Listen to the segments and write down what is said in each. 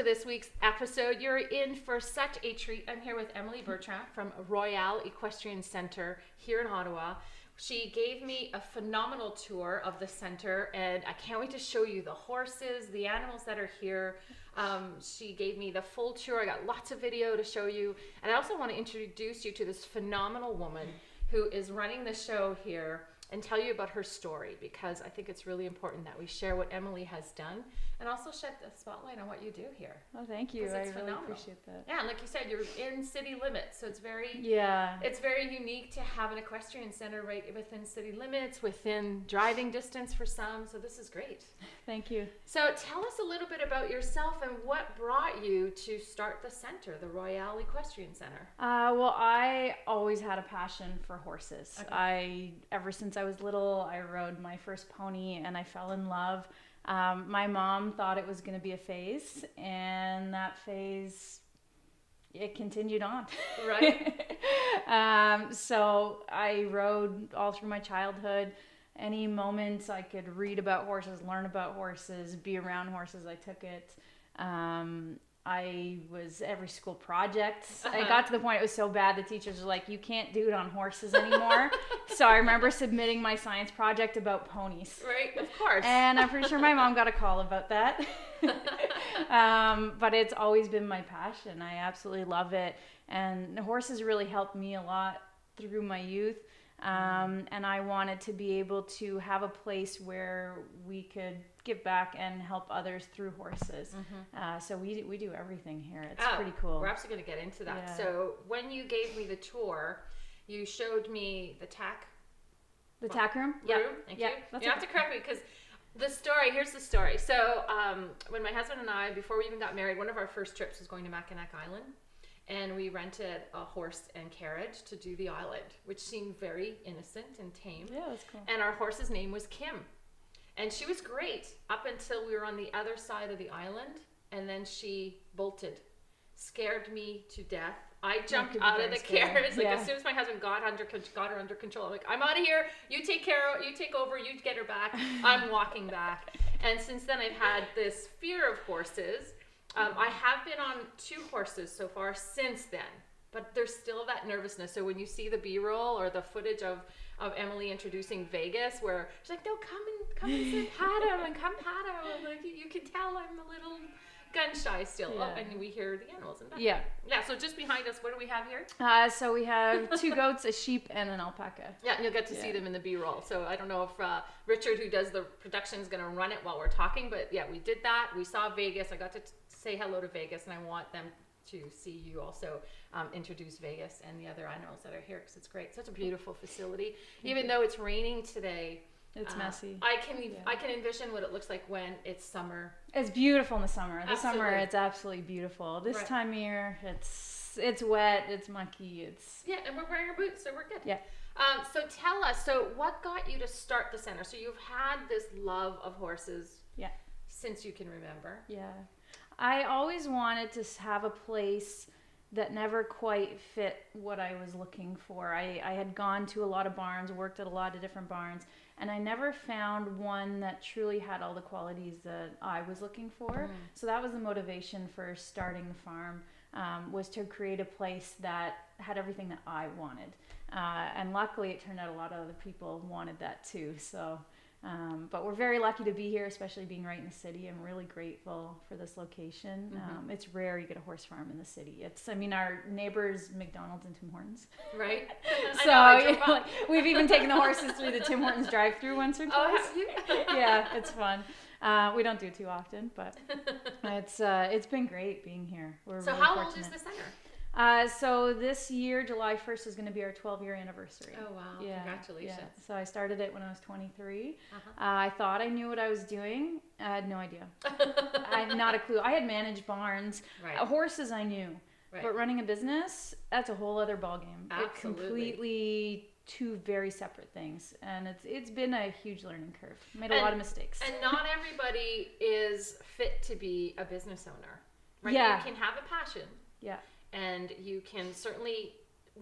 to this week's episode. You're in for such a treat. I'm here with Emily Bertrand from Royale Equestrian Center here in Ottawa. She gave me a phenomenal tour of the center, and I can't wait to show you the horses, the animals that are here. She gave me the full tour. I got lots of video to show you. And I also want to introduce you to this phenomenal woman who is running the show here and tell you about her story, because I think it's really important that we share what Emily has done and also shed the spotlight on what you do here. Oh, thank you. I really appreciate that. Yeah, and like you said, you're in city limits, so it's very unique to have an equestrian center right within city limits, within driving distance for some. So this is great. Thank you. So tell us a little bit about yourself and what brought you to start the center, the Royale Equestrian Center. Well, I always had a passion for horses. Okay. Ever since I was little, I rode my first pony and I fell in love. My mom thought it was going to be a phase, and that phase, it continued on. Right. So I rode all through my childhood. Any moments I could read about horses, learn about horses, be around horses, I took it. I was every school project. I got to the point it was so bad the teachers were like, you can't do it on horses anymore. So I remember submitting my science project about ponies. Right, of course. And I'm pretty sure my mom got a call about that. But it's always been my passion. I absolutely love it. And horses really helped me a lot through my youth. And I wanted to be able to have a place where we could give back and help others through horses. So we do everything here. It's pretty cool. We're actually going to get into that. Yeah. So when you gave me the tour, you showed me the tack room. Yeah, thank you. You have to correct me because here's the story. So when my husband and I, before we even got married, one of our first trips was going to Mackinac Island. And we rented a horse and carriage to do the island, which seemed very innocent and tame. Yeah, that's cool. And our horse's name was Kim. And she was great up until we were on the other side of the island. And then she bolted. Scared me to death. I jumped out of the carriage. As soon as my husband got her under control, I'm like, I'm out of here. You take over. You get her back. I'm walking back. And since then, I've had this fear of horses. I have been on 2 horses so far since then, but there's still that nervousness. So when you see the B-roll or the footage of Emily introducing Vegas, where she's like, no, come and sit, pat him and come pat him. Like, you can tell I'm a little gun shy still. Yeah. Oh, and we hear the animals in back. Yeah. Yeah, so just behind us, what do we have here? So we have 2 goats, a sheep, and an alpaca. Yeah, and you'll get to see them in the B-roll. So I don't know if Richard, who does the production, is going to run it while we're talking, but yeah, we did that. We saw Vegas. I got to say hello to Vegas, and I want them to see you also introduce Vegas and the other animals that are here, because it's great. Such a beautiful facility. Even though it's raining today, it's messy. I can envision what it looks like when it's summer. It's beautiful in the summer. The Absolutely. summer, it's absolutely beautiful. This time of year, it's wet, it's mucky, and we're wearing our boots, so we're good. Yeah. So tell us, what got you to start the center? So you've had this love of horses since you can remember. Yeah. I always wanted to have a place that never quite fit what I was looking for. I had gone to a lot of barns, worked at a lot of different barns, and I never found one that truly had all the qualities that I was looking for. So that was the motivation for starting the farm, was to create a place that had everything that I wanted. And luckily it turned out a lot of other people wanted that too. So, but we're very lucky to be here, especially being right in the city. I'm really grateful for this location. It's rare you get a horse farm in the city. Our neighbors, McDonald's and Tim Hortons. Right. So we've even taken the horses through the Tim Hortons drive-through once or twice. Oh, have you? Yeah, it's fun. We don't do it too often, but it's been great being here. We're so really how fortunate. old is the center? So this year, July 1st, is going to be our 12-year anniversary. Oh, wow. Yeah, Congratulations. Yeah. So I started it when I was 23. I thought I knew what I was doing. I had no idea. I had not a clue. I had managed barns. Right. Horses I knew. Right. But running a business, that's a whole other ballgame. Absolutely. It's completely 2 very separate things. And it's been a huge learning curve. Made a lot of mistakes. And not everybody is fit to be a business owner. Right? Yeah. You can have a passion. Yeah. And you can certainly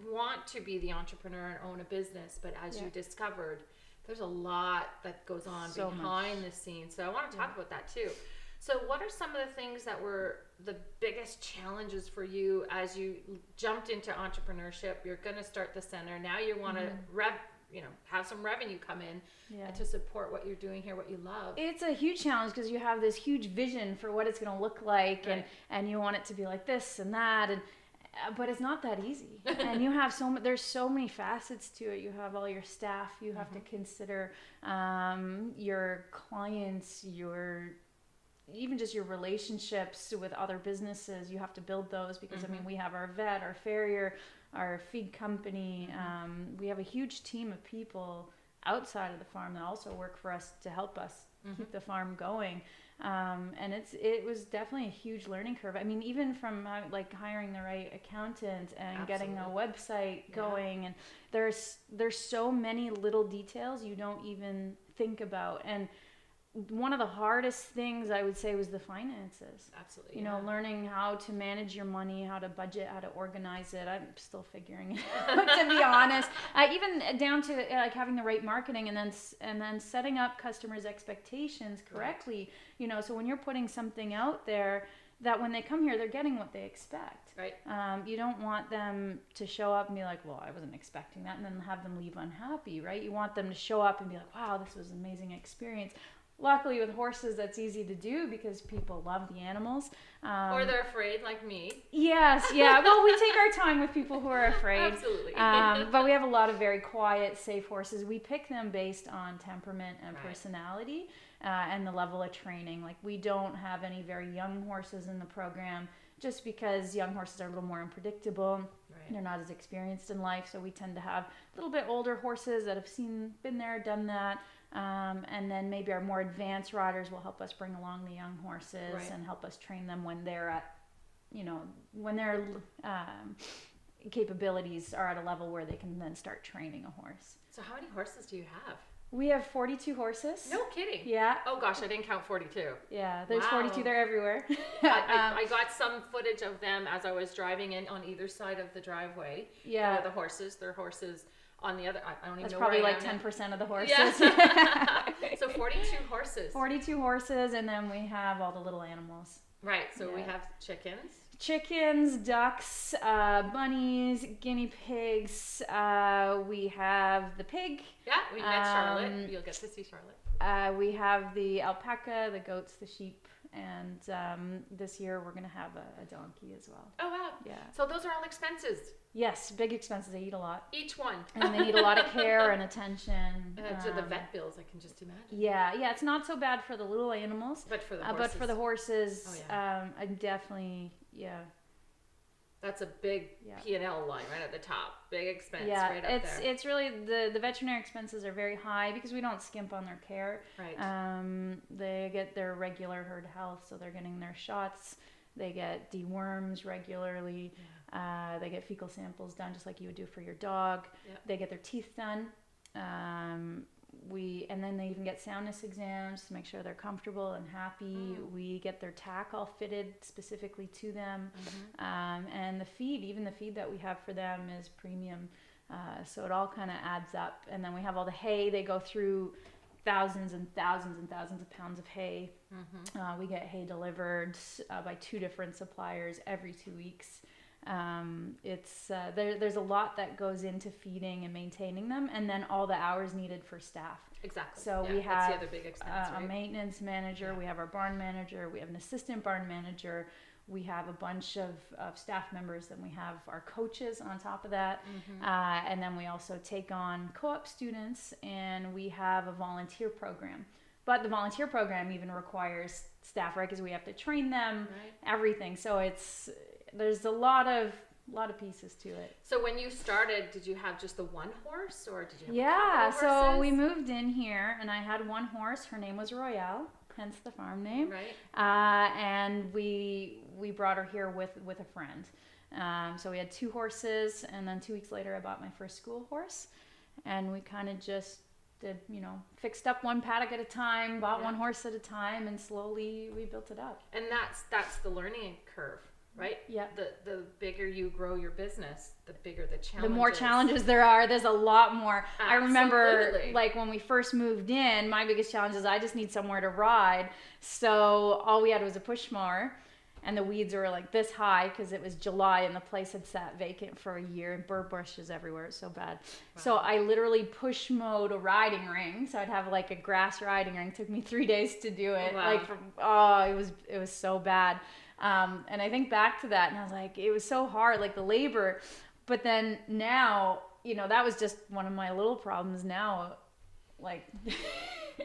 want to be the entrepreneur and own a business, but as you discovered, there's a lot that goes on behind the scenes. So I want to talk about that too. So what are some of the things that the biggest challenges for you as you jumped into entrepreneurship? You're going to start the center. Now you want to have some revenue come in to support what you're doing here, what you love. It's a huge challenge because you have this huge vision for what it's going to look like, and you want it to be like this and that, but it's not that easy. And you have there's so many facets to it. You have all your staff. You have to consider your clients, even just your relationships with other businesses. You have to build those because we have our vet, our farrier, our feed company. We have a huge team of people outside of the farm that also work for us to help us keep the farm going. And it was definitely a huge learning curve. I mean, even from hiring the right accountant and getting a website going, and there's so many little details you don't even think about. And one of the hardest things I would say was the finances. Absolutely. Learning how to manage your money, how to budget, how to organize it. I'm still figuring it out, to be honest. Even down to having the right marketing and then setting up customers' expectations correctly. Right. So when you're putting something out there, that when they come here, they're getting what they expect. Right. You don't want them to show up and be like, well, I wasn't expecting that, and then have them leave unhappy, right? You want them to show up and be like, wow, this was an amazing experience. Luckily, with horses, that's easy to do because people love the animals. Or they're afraid, like me. Yes, yeah. Well, we take our time with people who are afraid. Absolutely. But we have a lot of very quiet, safe horses. We pick them based on temperament and personality and the level of training. Like, we don't have any very young horses in the program just because young horses are a little more unpredictable. Right. They're not as experienced in life, so we tend to have a little bit older horses that have been there, done that. And then maybe our more advanced riders will help us bring along the young horses and help us train them when they're at, when their capabilities are at a level where they can then start training a horse. So how many horses do you have? We have 42 horses. No kidding. Yeah. Oh gosh, I didn't count 42. Yeah, there's 42. They're everywhere. I got some footage of them as I was driving in on either side of the driveway. Yeah. The horses. Their horses. On the other, I don't even That's know. That's probably like 10% of the horses. Yeah. So 42 horses. 42 horses, and then we have all the little animals. Right. So we have chickens, ducks, bunnies, guinea pigs. We have the pig. Yeah, we met Charlotte. You'll get to see Charlotte. We have the alpaca, the goats, the sheep. And this year we're going to have a donkey as well. Oh, wow. Yeah. So those are all expenses. Yes, big expenses. They eat a lot. Each one. And they need a lot of care and attention. To the vet bills, I can just imagine. Yeah. It's not so bad for the little animals. But for the horses. I definitely, That's a big P&L line right at the top. Big expense right up there. It's really, the veterinary expenses are very high because we don't skimp on their care. Right. They get their regular herd health, so they're getting their shots. They get deworms regularly. Yeah. They get fecal samples done just like you would do for your dog. Yeah. They get their teeth done. And then they even get soundness exams to make sure they're comfortable and happy. We get their tack all fitted specifically to them. And the feed that we have for them is premium. So it all kind of adds up. And then we have all the hay. They go through thousands and thousands and thousands of pounds of hay. We get hay delivered by 2 different suppliers every 2 weeks. There's a lot that goes into feeding and maintaining them, and then all the hours needed for staff. Exactly. So we have that's the other big expense, right? A maintenance manager, we have our barn manager, we have an assistant barn manager, we have a bunch of staff members, then we have our coaches on top of that, and then we also take on co-op students, and we have a volunteer program. But the volunteer program even requires staff, right? Because we have to train them, everything. So there's a lot of pieces to it. So when you started, did you have just the one horse, or did you have a couple of horses? So we moved in here, and I had one horse. Her name was Royale, hence the farm name. Right. And we brought her here with a friend. So we had 2 horses, and then 2 weeks later, I bought my first school horse, and we kind of just did, fixed up one paddock at a time, bought one horse at a time, and slowly we built it up. And that's the learning curve. Right? Yeah. The bigger you grow your business, the bigger the challenges. The more challenges there are. There's a lot more. Absolutely. I remember, when we first moved in, my biggest challenge is I just need somewhere to ride. So all we had was a push mower. and the weeds were like this high because it was July and the place had sat vacant for a year and burr bushes everywhere. It was so bad. Wow. So I literally push mowed a riding ring. So I'd have like a grass riding ring. It took me 3 days to do it. Wow. Like it was so bad. And I think back to that and I was like, it was so hard, like the labor. But then now, you know, that was just one of my little problems. Now, like,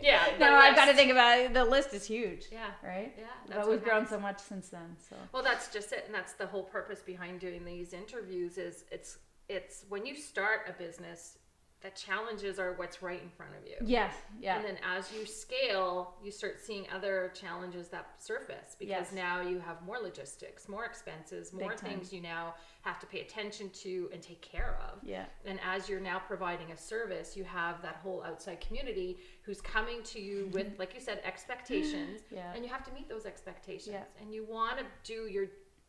yeah. Now I've got to think about it. The list is huge. Yeah. Right? Yeah. But we've grown so much since then. So. Well, that's just it. And that's the whole purpose behind doing these interviews is it's when you start a business, the challenges are what's right in front of you. Yes. Yeah. And then as you scale, you start seeing other challenges that surface because now you have more logistics, more expenses, more things you now have to pay attention to and take care of. Yeah. And as you're now providing a service, you have that whole outside community who's coming to you with, like you said, expectations. Yeah. And you have to meet those expectations. Yeah. And you want to do your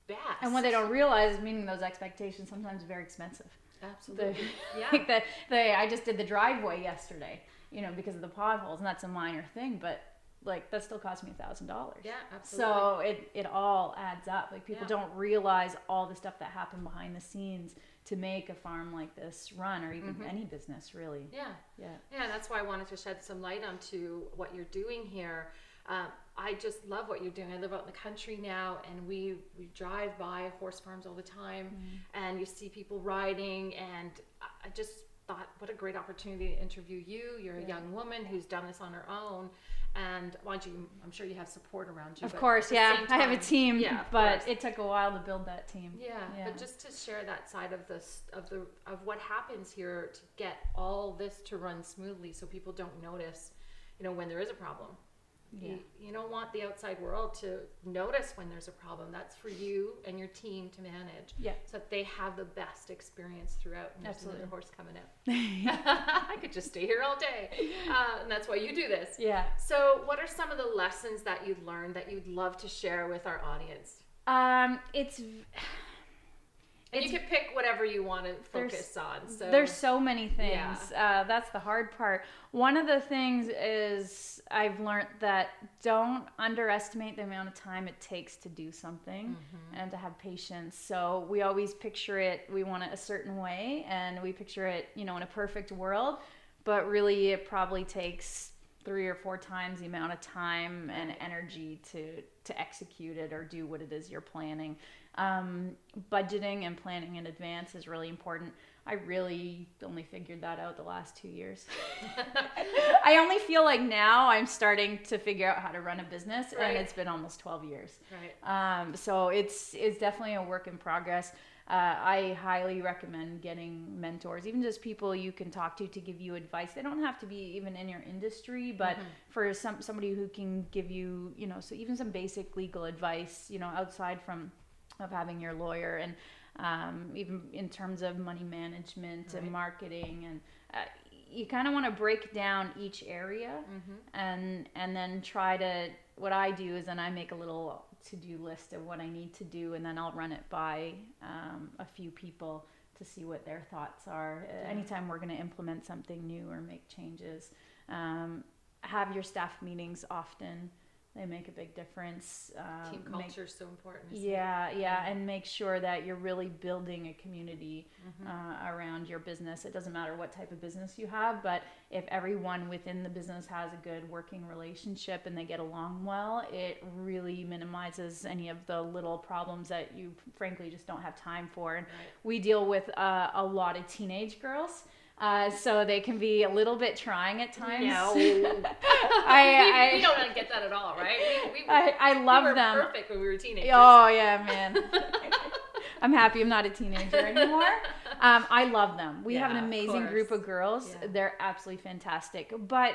best. And what they don't realize is meeting those expectations sometimes is very expensive. Absolutely. Like I just did the driveway yesterday, you know, because of the potholes, and that's a minor thing, but like that still cost me $1,000. Yeah, absolutely. So it all adds up. Like people don't realize all the stuff that happened behind the scenes to make a farm like this run, or even any business really. Yeah. Yeah. Yeah, that's why I wanted to shed some light onto what you're doing here. I just love what you're doing. I live out in the country now, and we drive by horse farms all the time, and you see people riding, and I just thought, what a great opportunity to interview you. You're a young woman who's done this on her own, and mind you, I'm sure you have support around you. Of course, I have a team, but it took a while to build that team. Yeah, but just to share that side of what happens here to get all this to run smoothly, so people don't notice, you know, when there is a problem. Yeah. You don't want the outside world to notice when there's a problem. That's for you and your team to manage. Yeah. So that they have the best experience throughout. And there's another horse coming out. I could just stay here all day. And that's why you do this. Yeah. So what are some of the lessons that you've learned that you'd love to share with our audience? And you can pick whatever you want to focus on. So there's so many things. Yeah. That's the hard part. One of the things is I've learned that don't underestimate the amount of time it takes to do something and to have patience. So we always picture it, we want it a certain way, and we picture it, you know, in a perfect world, but really it probably takes 3 or 4 times the amount of time and energy to execute it or do what it is you're planning. Budgeting and planning in advance is really important. I really only figured that out the last 2 years. I only feel like now I'm starting to figure out how to run a business, and it's been almost 12 years. Right. So it's definitely a work in progress. I highly recommend getting mentors, even just people you can talk to give you advice. They don't have to be even in your industry, but for somebody who can give you, you know, so even some basic legal advice, you know, outside of having your lawyer, and even in terms of money management and marketing, and you kind of want to break down each area and then try to, what I do is then I make a little to-do list of what I need to do, and then I'll run it by a few people to see what their thoughts are. Anytime we're going to implement something new or make changes, have your staff meetings often. They make a big difference. Team culture is so important. Yeah, and make sure that you're really building a community around your business. It doesn't matter what type of business you have, but if everyone within the business has a good working relationship and they get along well, it really minimizes any of the little problems that you frankly just don't have time for. And we deal with a lot of teenage girls. So they can be a little bit trying at times. No. We don't get that at all, right? I love them. We were perfect when we were teenagers. Oh, yeah, man. I'm happy I'm not a teenager anymore. I love them. We have an amazing group of girls. Yeah. They're absolutely fantastic. But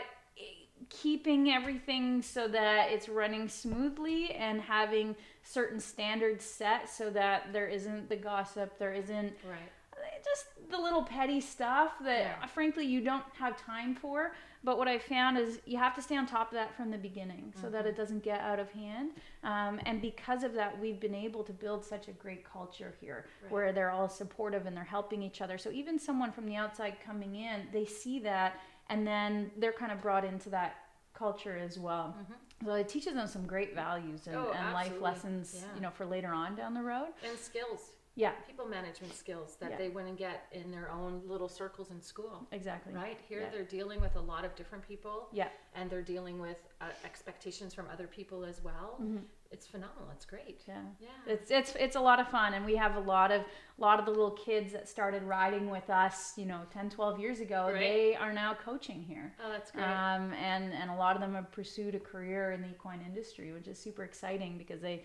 keeping everything so that it's running smoothly and having certain standards set so that there isn't the gossip, there isn't... just the little petty stuff that frankly you don't have time for. But what I found is you have to stay on top of that from the beginning so that it doesn't get out of hand. And because of that, we've been able to build such a great culture here where they're all supportive and they're helping each other. So even someone from the outside coming in, they see that and then they're kind of brought into that culture as well. So it teaches them some great values and life absolutely. lessons, Yeah. you know, for later on down the road. And skills. Yeah, People management skills that Yeah. they wouldn't get in their own little circles in school. exactly. Right? Here Yeah. they're dealing with a lot of different people. Yeah. And they're dealing with expectations from other people as well. Mhm. It's phenomenal. It's great. Yeah. Yeah. It's a lot of fun, and we have a lot of the little kids that started riding with us, you know, 10, 12 years ago. Right. They are now coaching here. Oh, that's great. And a lot of them have pursued a career in the equine industry, which is super exciting because they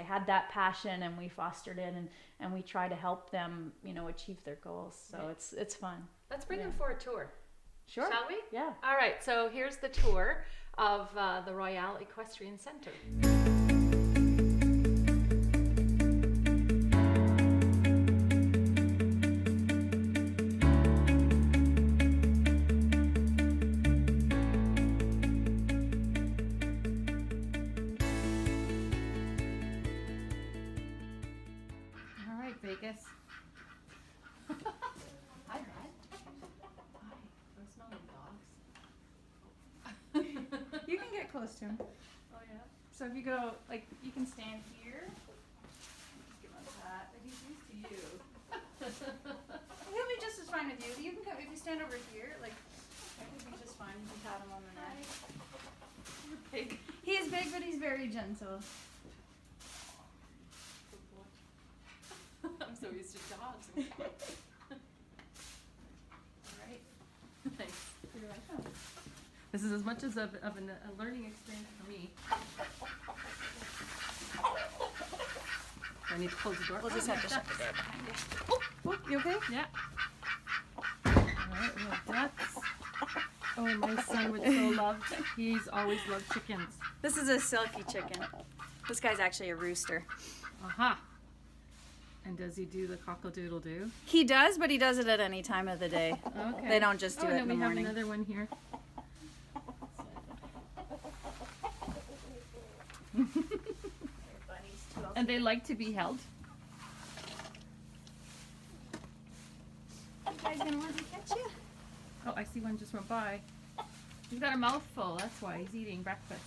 had that passion, and we fostered it, and we try to help them, you know, achieve their goals. So Right. it's fun. Let's bring Yeah. them for a tour. Sure. Shall we? Yeah. All right. So here's the tour of the Royale Equestrian Center. All right, Vegas. Hi, Red. Hi. I'm smelling dogs. You can get close to him. Oh, yeah. So if you go, like, you can stand here. Just give him a pat. But he's used to you. He'll be just as fine with you. You can come if you stand over here. Like, I think he's just fine. You can pat him on the neck. Big. He is big, but he's very gentle. I'm so used to dogs. All right. Thanks. You're welcome. This is as much as a learning experience for me. I need to close the door. We'll just have to shut the door behind you. Oh, you okay? Yeah. All right, we have ducks. Oh, my son would so love. He's always loved chickens. This is a silky chicken. This guy's actually a rooster. Aha. And does he do the cockle-doodle-doo? He does, but he does it at any time of the day. Okay. They don't just do it and in then the we morning. have another one here. And they like to be held. You guys gonna let me catch you? Oh, I see one just went by. He's got a mouthful. That's why he's eating breakfast.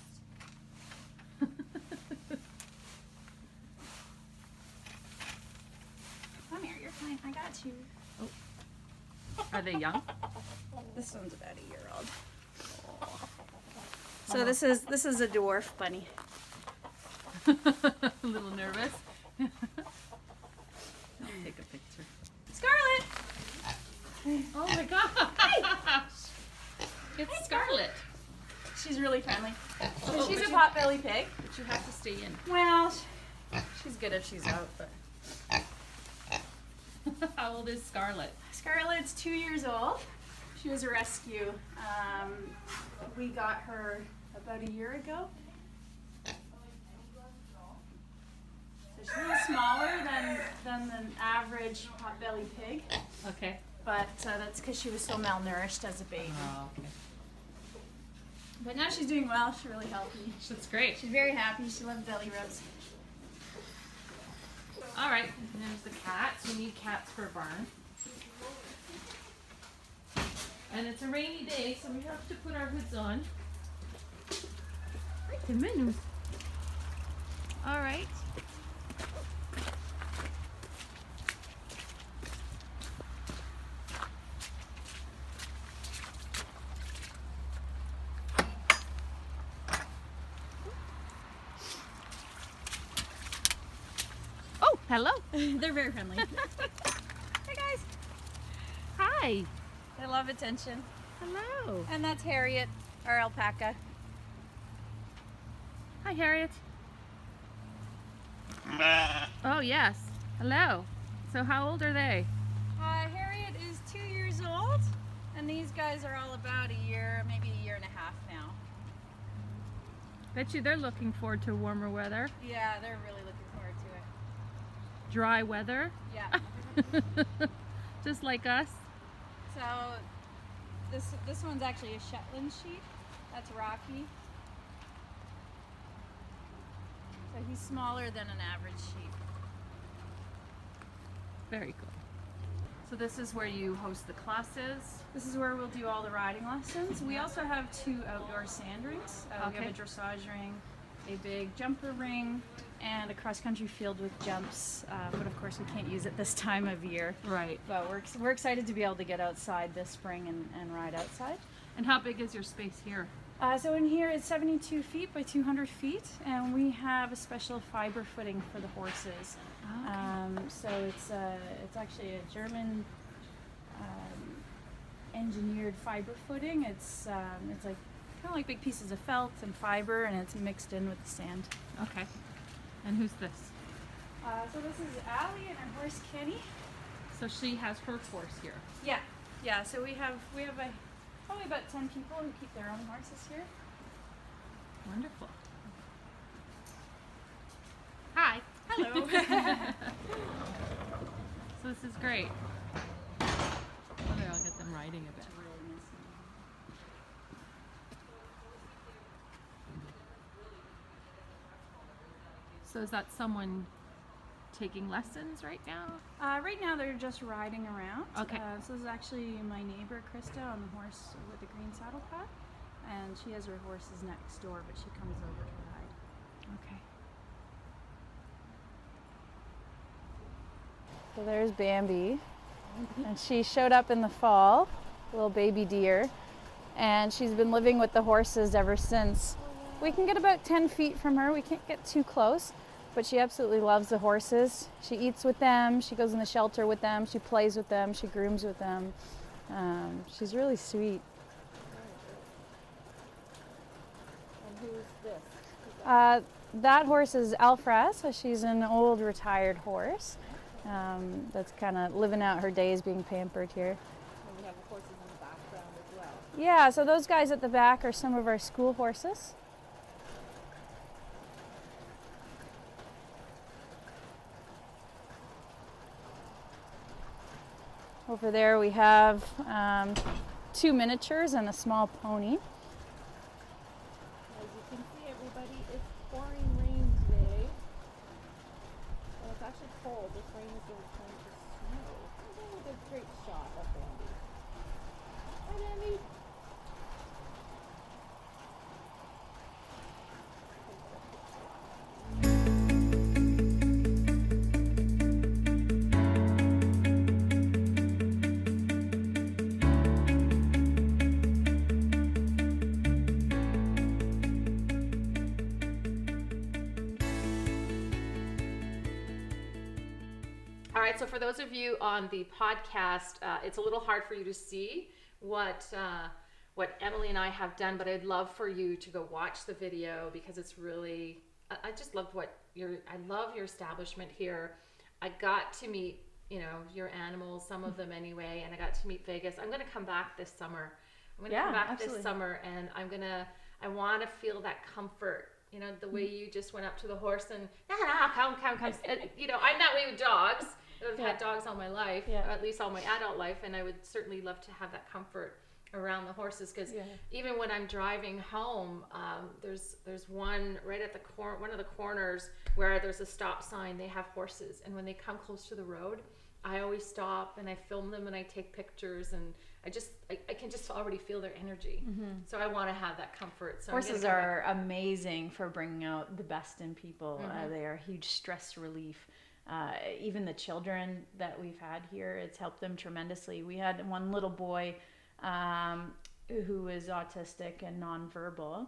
Come here, you're fine. I got you. Are they young? This one's about a year old. So this is a dwarf bunny. A little nervous. I'll take a picture. Scarlet! Oh my gosh! It's Scarlet. She's really friendly. Oh, She's but a you- potbelly pig. But you have to stay in. Well, she's good if she's out, but How old is Scarlet? Scarlet's 2 years old. She was a rescue. We got her about a year ago. So she's a little smaller than the average potbelly pig, Okay. but that's because she was so malnourished as a baby. Oh, okay. But now she's doing well. She's really healthy. That's great. She's very happy. She loves belly rubs. All right. And there's the cats. We need cats for a barn. And it's a rainy day, so we have to put our hoods on. The menus. All right. Oh, hello. They're very friendly. Hey guys. Hi. They love attention. Hello. And that's Harriet, our alpaca. Hi, Harriet. Oh, yes. Hello. So how old are they? Harriet is 2 years old, and these guys are all about a year, maybe a year and a half now. Bet you they're looking forward to warmer weather. Yeah, they're really looking forward to it. Dry weather. Yeah. Just like us. So this one's actually a Shetland sheep. That's Rocky. So he's smaller than an average sheep. Very cool. So this is where you host the classes. This is where we'll do all the riding lessons. We also have 2 outdoor sand rings. We Okay. have a dressage ring, a big jumper ring, and a cross-country field with jumps. But of course, we can't use it this time of year. Right. But we're excited to be able to get outside this spring and ride outside. And how big is your space here? So in here it's 72 feet by 200 feet, and we have a special fiber footing for the horses. So it's actually a German engineered fiber footing. It's like kind of like big pieces of felt and fiber, and it's mixed in with the sand. Okay. And who's this? So this is Allie and her horse Kenny. So she has her horse here. Yeah. So we have probably about 10 people who keep their own horses here. Wonderful. Hi. Hello. So this is great. Okay, I'll get them riding a bit. So is that someone taking lessons right now? Right now they're just riding around. Okay. So this is actually my neighbor Krista on the horse with the green saddle pad, and she has her horses next door, but she comes over to ride. Okay. So there's Bambi, and she showed up in the fall, little baby deer, and she's been living with the horses ever since. We can get about 10 feet from her. We can't get too close, but she absolutely loves the horses. She eats with them, she goes in the shelter with them, she plays with them, she grooms with them. She's really sweet. And who's this? That horse is Alfred, so she's an old retired horse that's kind of living out her days being pampered here. And we have horses in the background as well. Yeah, so those guys at the back are some of our school horses. Over there we have 2 miniatures and a small pony. As you can see, everybody, it's pouring rain today. And it's actually cold. This rain is going to turn to snow. Oh, that's a great shot of Bambi. Hi, Bambi. All right, so for those of you on the podcast, it's a little hard for you to see what Emily and I have done, but I'd love for you to go watch the video because it's really, I just love I love your establishment here. I got to meet, your animals, some of them anyway, and I got to meet Vegas. I'm going to come back this summer. Absolutely. This summer, and I want to feel that comfort. The way you just went up to the horse and come. I'm that way with dogs. I've had dogs all my life, or at least all my adult life, and I would certainly love to have that comfort around the horses because even when I'm driving home, there's one right at one of the corners where there's a stop sign. They have horses, and when they come close to the road, I always stop and I film them and I take pictures, and I can just already feel their energy. So I want to have that comfort. So Horses are amazing for bringing out the best in people. They are a huge stress relief. Even the children that we've had here, it's helped them tremendously. We had one little boy who is autistic and nonverbal,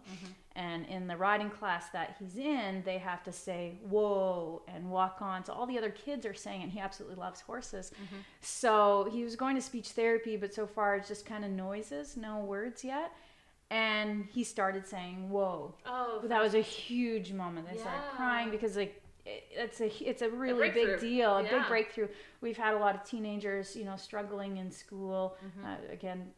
and in the riding class that he's in, they have to say whoa and walk on. So all the other kids are saying it. He absolutely loves horses. So he was going to speech therapy, but so far it's just kind of noises, no words yet. And he started saying whoa. Oh, that was a huge moment. They started crying because it's a really big deal, a big breakthrough. We've had a lot of teenagers, struggling in school. Again,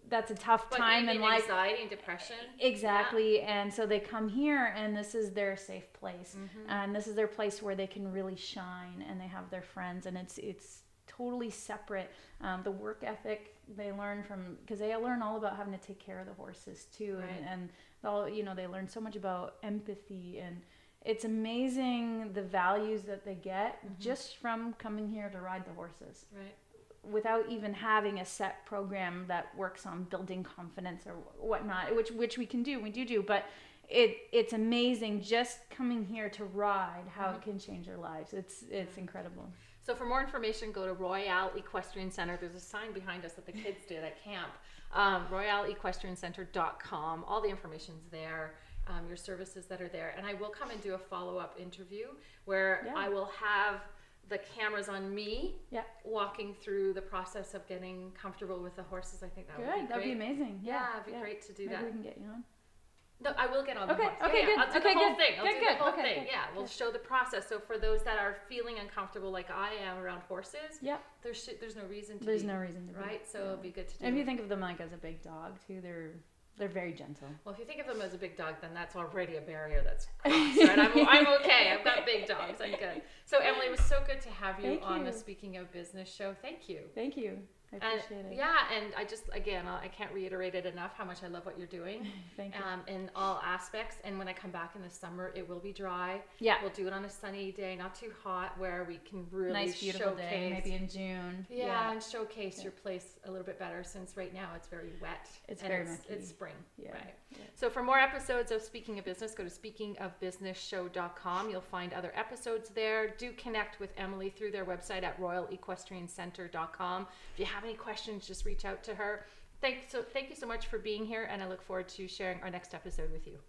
that's a tough time in life. Anxiety and depression. Exactly. And so they come here, and this is their safe place, and this is their place where they can really shine, and they have their friends, and it's totally separate. The work ethic they learn because they learn all about having to take care of the horses too, and all they learn so much about empathy, and it's amazing the values that they get just from coming here to ride the horses. Right. without even having a set program that works on building confidence or whatnot, which we can do, we do, but it's amazing just coming here to ride how it can change their lives. It's incredible. So for more information, go to Royale Equestrian Center. There's a sign behind us that the kids did at camp. RoyaleEquestrianCenter.com. All the information's there. Your services that are there. And I will come and do a follow-up interview where I will have the cameras on me walking through the process of getting comfortable with the horses. I think that would be great. That'd be amazing. Yeah, it'd be great to do that. Maybe we can get you on. No, I will get on the horse. Okay, good. I'll do the whole thing. I'll do the whole Okay, thing. good. Yeah, we'll show the process. So for those that are feeling uncomfortable like I am around horses, there's no reason to There's be. no reason to be. Right? So it'll be good to do. And if you think of them like as a big dog too, they're very gentle. Well, if you think of them as a big dog, then that's already a barrier that's crossed, right? I'm okay. I've got big dogs. I'm good. So Emily, it was so good to have you on the Speaking of Business show. Thank you. Thank you. I appreciate it. Yeah, and I just, again, I can't reiterate it enough how much I love what you're doing. Thank you. In all aspects. And when I come back in the summer, it will be dry. Yeah. We'll do it on a sunny day, not too hot, where we can really nice, beautiful showcase. day, maybe in June. Yeah, and showcase your place a little bit better, since right now it's very wet. It's and very it's, mucky. it's spring. Yeah. Right. Yeah. So for more episodes of Speaking of Business, go to speakingofbusinessshow.com. You'll find other episodes there. Do connect with Emily through their website at royalequestriancenter.com. If you have any questions, just reach out to her. Thank you so much for being here, and I look forward to sharing our next episode with you.